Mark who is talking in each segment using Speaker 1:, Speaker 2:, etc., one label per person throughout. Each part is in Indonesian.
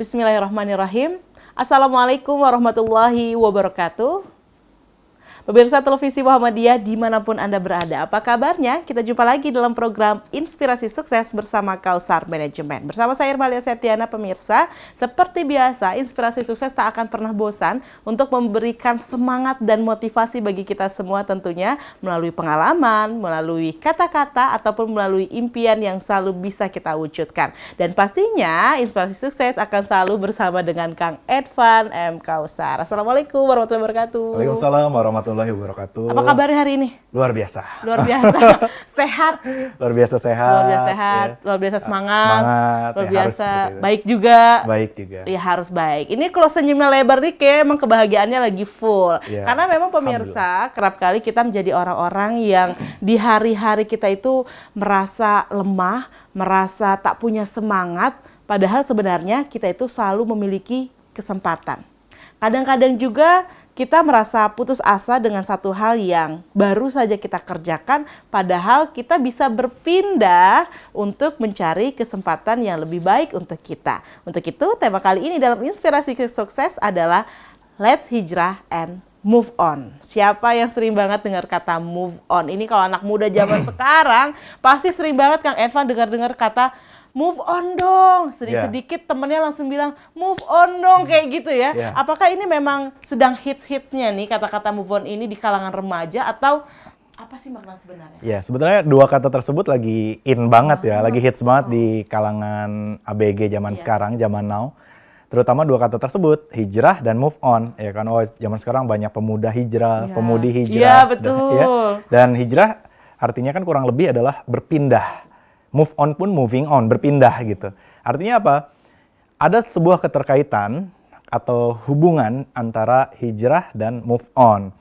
Speaker 1: Bismillahirrahmanirrahim. Assalamualaikum warahmatullahi wabarakatuh. Pemirsa televisi Muhammadiyah dimanapun Anda berada, apa kabarnya? Kita jumpa lagi dalam program Inspirasi Sukses bersama Kausar Manajemen. Bersama saya Irmalia Septiana, pemirsa. Seperti biasa, Inspirasi Sukses tak akan pernah bosan untuk memberikan semangat dan motivasi bagi kita semua tentunya melalui pengalaman, melalui kata-kata, ataupun melalui impian yang selalu bisa kita wujudkan. Dan pastinya Inspirasi Sukses akan selalu bersama dengan Kang Edvan M. Kausar. Assalamualaikum warahmatullahi wabarakatuh.
Speaker 2: Waalaikumsalam warahmatullahi wabarakatuh.
Speaker 1: Apa kabarnya hari ini?
Speaker 2: Luar biasa.
Speaker 1: Luar biasa. Sehat.
Speaker 2: Luar biasa sehat.
Speaker 1: Luar biasa sehat.
Speaker 2: Ya.
Speaker 1: Luar biasa semangat.
Speaker 2: Ya,
Speaker 1: luar biasa
Speaker 2: harus
Speaker 1: baik juga.
Speaker 2: Baik juga.
Speaker 1: Ya harus baik. Ini kalau senyumnya lebar nih kayak emang kebahagiaannya lagi full.
Speaker 2: Ya.
Speaker 1: Karena memang pemirsa kerap kali kita menjadi orang-orang yang di hari-hari kita itu merasa lemah, merasa tak punya semangat. Padahal sebenarnya kita itu selalu memiliki kesempatan. Kadang-kadang juga kita merasa putus asa dengan satu hal yang baru saja kita kerjakan, padahal kita bisa berpindah untuk mencari kesempatan yang lebih baik untuk kita. Untuk itu, tema kali ini dalam Inspirasi Sukses adalah Let's Hijrah and Move On. Siapa yang sering banget dengar kata move on? Ini kalau anak muda zaman sekarang, pasti sering banget Kang Edvan dengar-dengar kata move on dong. Sedikit temennya langsung bilang move on dong, kayak gitu ya. Apakah ini memang sedang hits-hitsnya nih kata-kata move on ini di kalangan remaja atau apa sih makna sebenarnya?
Speaker 2: Ya, sebetulnya dua kata tersebut lagi in banget ya, lagi hits banget di kalangan ABG zaman sekarang, zaman now. Terutama dua kata tersebut, hijrah dan move on. Ya kan, zaman sekarang banyak pemuda hijrah, pemudi hijrah.
Speaker 1: Iya, betul.
Speaker 2: Ya. Dan hijrah artinya kan kurang lebih adalah berpindah. Move on pun moving on, berpindah gitu. Artinya apa? Ada sebuah keterkaitan atau hubungan antara hijrah dan move on.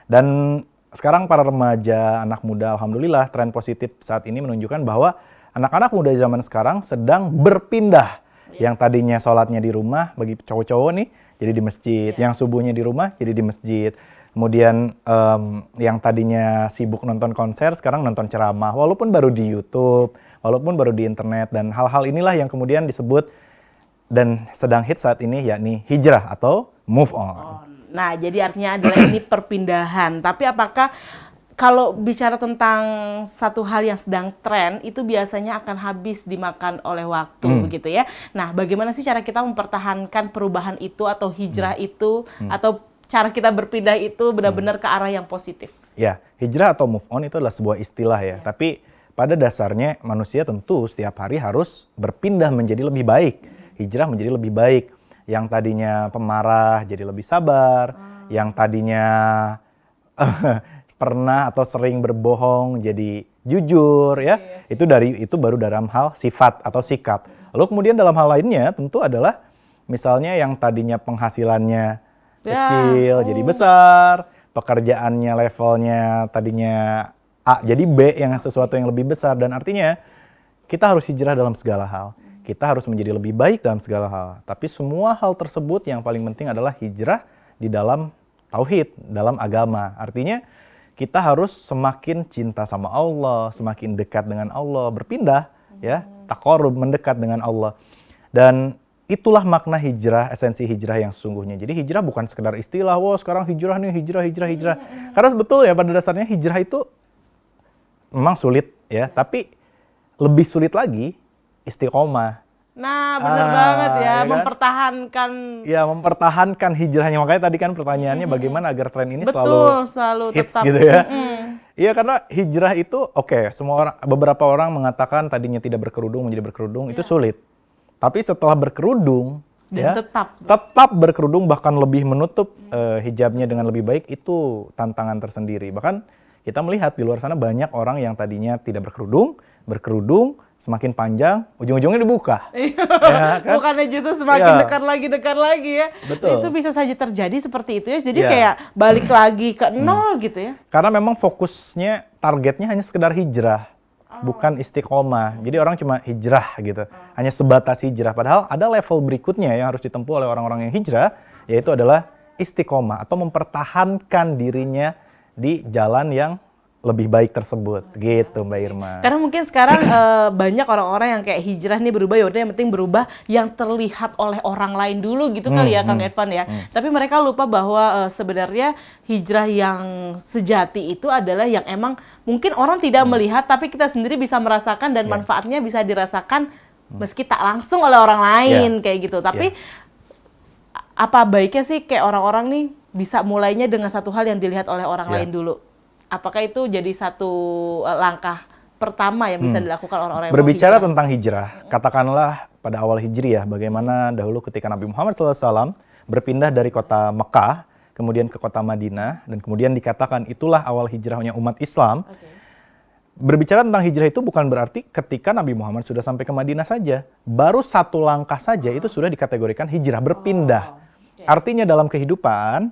Speaker 2: Dan sekarang para remaja, anak muda, alhamdulillah tren positif saat ini menunjukkan bahwa anak-anak muda zaman sekarang sedang berpindah. Yang tadinya sholatnya di rumah, bagi cowok-cowok nih, jadi di masjid. Yang subuhnya di rumah, jadi di masjid. Kemudian yang tadinya sibuk nonton konser, sekarang nonton ceramah. Walaupun baru di YouTube, walaupun baru di internet. Dan hal-hal inilah yang kemudian disebut dan sedang hit saat ini, yakni hijrah atau move on.
Speaker 1: Nah, jadi artinya adalah ini perpindahan. Tapi apakah kalau bicara tentang satu hal yang sedang tren, itu biasanya akan habis dimakan oleh waktu, begitu ya. Nah, bagaimana sih cara kita mempertahankan perubahan itu atau hijrah itu, atau cara kita berpindah itu benar-benar ke arah yang positif?
Speaker 2: Ya, hijrah atau move on itu adalah sebuah istilah ya. Tapi pada dasarnya manusia tentu setiap hari harus berpindah menjadi lebih baik. Hijrah menjadi lebih baik. Yang tadinya pemarah jadi lebih sabar. Yang tadinya pernah atau sering berbohong jadi jujur ya. Itu baru dalam hal sifat atau sikap. Lalu kemudian dalam hal lainnya tentu adalah misalnya yang tadinya penghasilannya kecil jadi besar, pekerjaannya levelnya tadinya A jadi B, yang sesuatu yang lebih besar. Dan artinya kita harus hijrah dalam segala hal. Kita harus menjadi lebih baik dalam segala hal. Tapi semua hal tersebut yang paling penting adalah hijrah di dalam tauhid, dalam agama. Artinya kita harus semakin cinta sama Allah, semakin dekat dengan Allah, berpindah ya, taqarrub, mendekat dengan Allah. Dan itulah makna hijrah, esensi hijrah yang sesungguhnya. Jadi hijrah bukan sekedar istilah, wah sekarang hijrah nih, hijrah. Karena betul ya, pada dasarnya hijrah itu memang sulit ya, tapi lebih sulit lagi istiqomah.
Speaker 1: Nah, benar banget ya,
Speaker 2: kan?
Speaker 1: mempertahankan.
Speaker 2: Ya, mempertahankan hijrahnya. Makanya tadi kan pertanyaannya bagaimana agar tren ini
Speaker 1: selalu
Speaker 2: hits
Speaker 1: tetap
Speaker 2: gitu ya. Iya, karena hijrah itu beberapa orang mengatakan tadinya tidak berkerudung menjadi berkerudung, itu sulit. Tapi setelah berkerudung,
Speaker 1: dan
Speaker 2: ya,
Speaker 1: tetap
Speaker 2: berkerudung bahkan lebih menutup hijabnya dengan lebih baik, itu tantangan tersendiri. Bahkan kita melihat di luar sana banyak orang yang tadinya tidak berkerudung, semakin panjang, ujung-ujungnya dibuka.
Speaker 1: Ya, kan? Bukannya justru semakin dekat lagi ya.
Speaker 2: Betul.
Speaker 1: Itu bisa saja terjadi seperti itu ya. Jadi kayak balik lagi ke nol gitu ya.
Speaker 2: Karena memang fokusnya, targetnya hanya sekedar hijrah. Bukan istiqomah. Jadi orang cuma hijrah gitu. Hanya sebatas hijrah. Padahal ada level berikutnya yang harus ditempuh oleh orang-orang yang hijrah, yaitu adalah istiqomah atau mempertahankan dirinya di jalan yang lebih baik tersebut, gitu Mbak Irma.
Speaker 1: Karena mungkin sekarang banyak orang-orang yang kayak hijrah nih berubah, yaudah yang penting berubah yang terlihat oleh orang lain dulu gitu kali ya Kang Irfan ya. Tapi mereka lupa bahwa sebenarnya hijrah yang sejati itu adalah yang emang mungkin orang tidak melihat, tapi kita sendiri bisa merasakan dan manfaatnya bisa dirasakan meski tak langsung oleh orang lain kayak gitu. Tapi apa baiknya sih kayak orang-orang nih bisa mulainya dengan satu hal yang dilihat oleh orang lain dulu? Apakah itu jadi satu langkah pertama yang bisa dilakukan orang-orang yang
Speaker 2: berbicara
Speaker 1: mau hijrah?
Speaker 2: tentang hijrah, katakanlah pada awal hijriah, bagaimana dahulu ketika Nabi Muhammad SAW berpindah dari kota Mekah, kemudian ke kota Madinah, dan kemudian dikatakan itulah awal hijrahnya umat Islam. Berbicara tentang hijrah itu bukan berarti ketika Nabi Muhammad sudah sampai ke Madinah saja. Baru satu langkah saja itu sudah dikategorikan hijrah, berpindah. Artinya dalam kehidupan,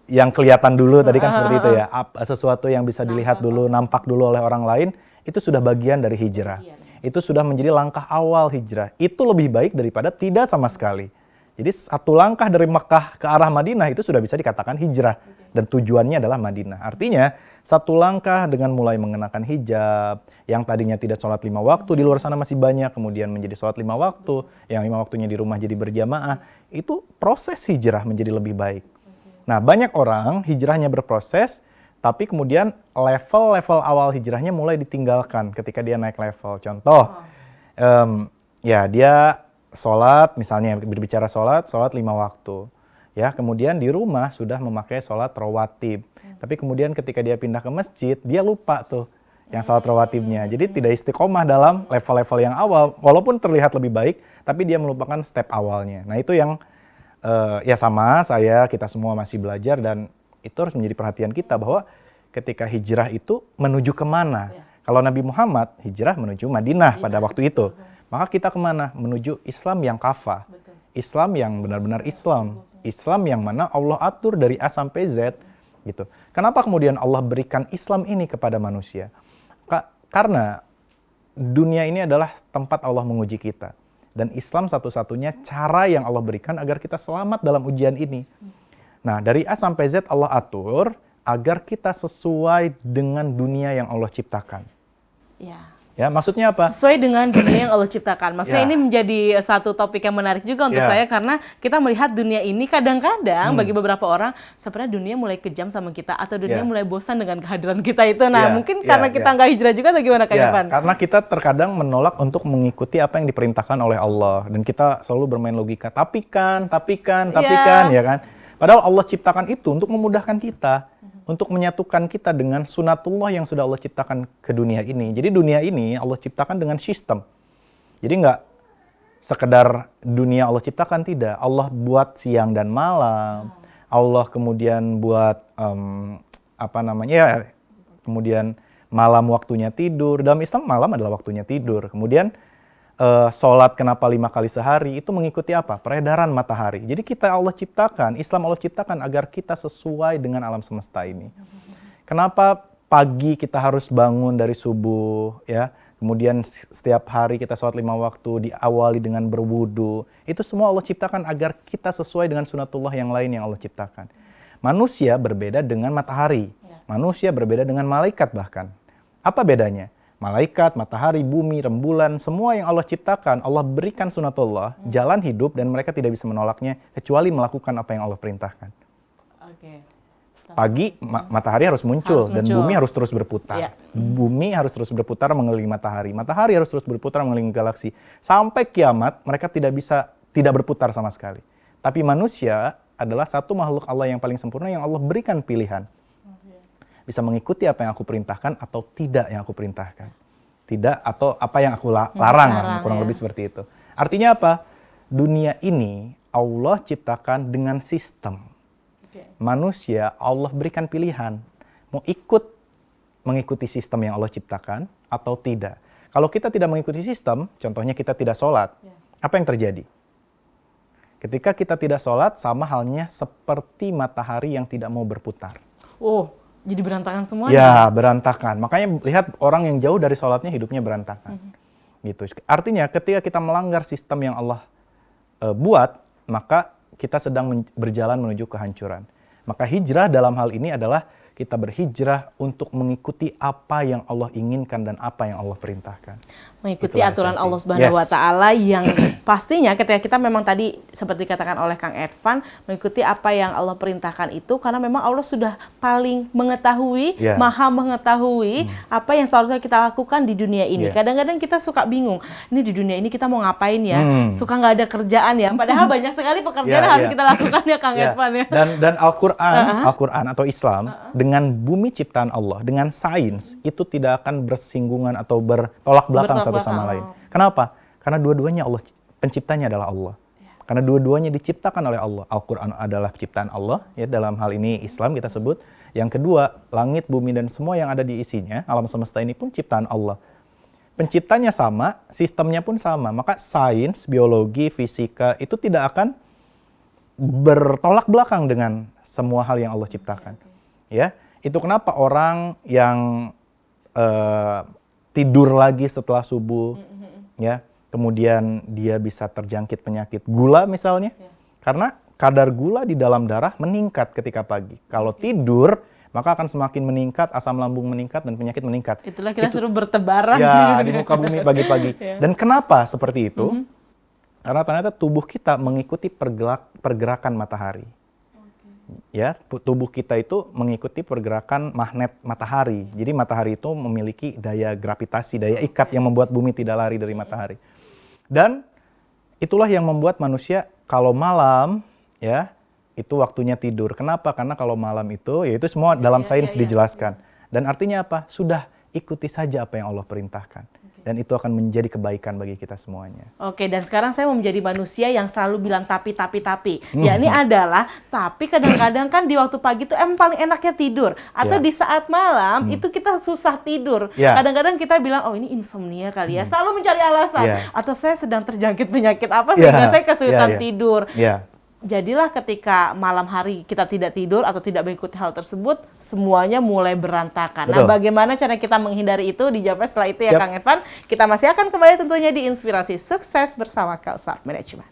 Speaker 2: yang kelihatan dulu tadi kan seperti itu ya, sesuatu yang bisa dilihat dulu, nampak dulu oleh orang lain, itu sudah bagian dari hijrah. Itu sudah menjadi langkah awal hijrah. Itu lebih baik daripada tidak sama sekali. Jadi satu langkah dari Mekah ke arah Madinah itu sudah bisa dikatakan hijrah. Dan tujuannya adalah Madinah. Artinya satu langkah dengan mulai mengenakan hijab, yang tadinya tidak sholat 5 waktu, di luar sana masih banyak, kemudian menjadi sholat 5 waktu, yang 5 waktunya di rumah jadi berjamaah, itu proses hijrah menjadi lebih baik. Nah, banyak orang hijrahnya berproses, tapi kemudian level-level awal hijrahnya mulai ditinggalkan ketika dia naik level. Contoh, ya dia sholat, misalnya berbicara sholat 5 waktu. Ya, kemudian di rumah sudah memakai sholat rawatib. Tapi kemudian ketika dia pindah ke masjid, dia lupa tuh yang sholat rawatibnya. Jadi tidak istiqomah dalam level-level yang awal. Walaupun terlihat lebih baik, tapi dia melupakan step awalnya. Nah, itu yang ya sama kita semua masih belajar, dan itu harus menjadi perhatian kita bahwa ketika hijrah itu menuju kemana. Kalau Nabi Muhammad hijrah menuju Madinah pada waktu itu, maka kita kemana? Menuju Islam yang kafah, Islam yang benar-benar Islam, Islam yang mana Allah atur dari A sampai Z gitu. Kenapa kemudian Allah berikan Islam ini kepada manusia? Karena dunia ini adalah tempat Allah menguji kita. Dan Islam satu-satunya cara yang Allah berikan agar kita selamat dalam ujian ini. Nah, dari A sampai Z Allah atur agar kita sesuai dengan dunia yang Allah ciptakan. Ya, maksudnya apa?
Speaker 1: Sesuai dengan dunia yang Allah ciptakan. Maksudnya ini menjadi satu topik yang menarik juga untuk saya, karena kita melihat dunia ini kadang-kadang bagi beberapa orang sebenarnya dunia mulai kejam sama kita, atau dunia mulai bosan dengan kehadiran kita itu. Nah, mungkin karena kita nggak hijrah juga atau gimana Kak Irfan?
Speaker 2: Karena kita terkadang menolak untuk mengikuti apa yang diperintahkan oleh Allah, dan kita selalu bermain logika. Tapi kan, ya kan? Padahal Allah ciptakan itu untuk memudahkan kita, untuk menyatukan kita dengan sunatullah yang sudah Allah ciptakan ke dunia ini. Jadi dunia ini Allah ciptakan dengan sistem. Jadi nggak sekedar dunia Allah ciptakan, tidak. Allah buat siang dan malam. Allah kemudian buat kemudian malam waktunya tidur. Dalam Islam malam adalah waktunya tidur. Kemudian sholat kenapa 5 kali sehari, itu mengikuti apa? Peredaran matahari. Jadi kita Allah ciptakan, Islam Allah ciptakan agar kita sesuai dengan alam semesta ini. Kenapa pagi kita harus bangun dari subuh, ya? Kemudian setiap hari kita sholat 5 waktu, diawali dengan berwudu. Itu semua Allah ciptakan agar kita sesuai dengan sunatullah yang lain yang Allah ciptakan. Manusia berbeda dengan matahari. Manusia berbeda dengan malaikat bahkan. Apa bedanya? Malaikat, matahari, bumi, rembulan, semua yang Allah ciptakan, Allah berikan sunatullah, jalan hidup, dan mereka tidak bisa menolaknya kecuali melakukan apa yang Allah perintahkan. Pagi matahari harus muncul, dan bumi harus terus berputar. Bumi harus terus berputar mengelilingi matahari. Matahari harus terus berputar mengelilingi galaksi. Sampai kiamat mereka tidak berputar sama sekali. Tapi manusia adalah satu makhluk Allah yang paling sempurna yang Allah berikan pilihan. Bisa mengikuti apa yang aku perintahkan atau tidak yang aku perintahkan. Tidak atau apa yang aku larang, kurang lebih seperti itu. Artinya apa? Dunia ini Allah ciptakan dengan sistem. Manusia Allah berikan pilihan. Mau mengikuti sistem yang Allah ciptakan atau tidak. Kalau kita tidak mengikuti sistem, contohnya kita tidak sholat, apa yang terjadi? Ketika kita tidak sholat, sama halnya seperti matahari yang tidak mau berputar.
Speaker 1: Jadi berantakan semuanya?
Speaker 2: Ya, berantakan. Makanya lihat orang yang jauh dari sholatnya hidupnya berantakan. Gitu. Artinya ketika kita melanggar sistem yang Allah buat, maka kita sedang berjalan menuju kehancuran. Maka hijrah dalam hal ini adalah kita berhijrah untuk mengikuti apa yang Allah inginkan dan apa yang Allah perintahkan.
Speaker 1: Mengikuti
Speaker 2: Itulah
Speaker 1: aturan
Speaker 2: esensi.
Speaker 1: Allah Subhanahu wa
Speaker 2: Yes.
Speaker 1: taala yang pastinya ketika kita memang tadi seperti dikatakan oleh Kang Edvan, mengikuti apa yang Allah perintahkan itu karena memang Allah sudah paling mengetahui,
Speaker 2: Yeah.
Speaker 1: maha mengetahui apa yang seharusnya kita lakukan di dunia ini.
Speaker 2: Yeah.
Speaker 1: Kadang-kadang kita suka bingung, ini di dunia ini kita mau ngapain ya? Suka nggak ada kerjaan ya? Padahal banyak sekali pekerjaan yang harus kita lakukan ya Kang
Speaker 2: Ya.
Speaker 1: Edvan ya.
Speaker 2: Dan Al-Quran atau Islam dengan bumi ciptaan Allah, dengan sains itu tidak akan bersinggungan atau bertolak belakang satu sama lain. Kenapa? Karena dua-duanya Allah, penciptanya adalah Allah. Karena dua-duanya diciptakan oleh Allah. Al-Quran adalah ciptaan Allah, ya dalam hal ini Islam kita sebut. Yang kedua, langit, bumi dan semua yang ada di isinya, alam semesta ini pun ciptaan Allah. Penciptanya sama, sistemnya pun sama. Maka sains, biologi, fisika itu tidak akan bertolak belakang dengan semua hal yang Allah ciptakan. Ya, itu kenapa orang yang tidur lagi setelah subuh, ya, kemudian dia bisa terjangkit penyakit gula misalnya, karena kadar gula di dalam darah meningkat ketika pagi. Kalau tidur, maka akan semakin meningkat, asam lambung meningkat dan penyakit meningkat.
Speaker 1: Itulah kita suruh bertebaran
Speaker 2: Ya, di muka bumi pagi-pagi. Dan kenapa seperti itu? Karena ternyata tubuh kita mengikuti pergerakan matahari. Ya, tubuh kita itu mengikuti pergerakan magnet matahari. Jadi matahari itu memiliki daya gravitasi, daya ikat yang membuat bumi tidak lari dari matahari. Dan itulah yang membuat manusia kalau malam, ya, itu waktunya tidur. Kenapa? Karena kalau malam itu, yaitu semua dalam sains dijelaskan. Dan artinya apa? Sudah ikuti saja apa yang Allah perintahkan. Dan itu akan menjadi kebaikan bagi kita semuanya.
Speaker 1: Oke, dan sekarang saya mau menjadi manusia yang selalu bilang tapi. Ya ini adalah, tapi kadang-kadang kan di waktu pagi itu paling enaknya tidur. Atau di saat malam itu kita susah tidur. Kadang-kadang kita bilang, oh ini insomnia kali ya. Selalu mencari alasan. Atau saya sedang terjangkit penyakit apa sehingga saya kesulitan tidur. Jadilah ketika malam hari kita tidak tidur atau tidak mengikuti hal tersebut, semuanya mulai berantakan. Nah, bagaimana cara kita menghindari itu? Dijawab setelah itu ya Kang Edvan. Kita masih akan kembali tentunya di Inspirasi Sukses bersama Kausar Management.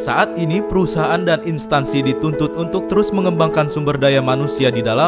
Speaker 3: Saat ini perusahaan dan instansi dituntut untuk terus mengembangkan sumber daya manusia di dalam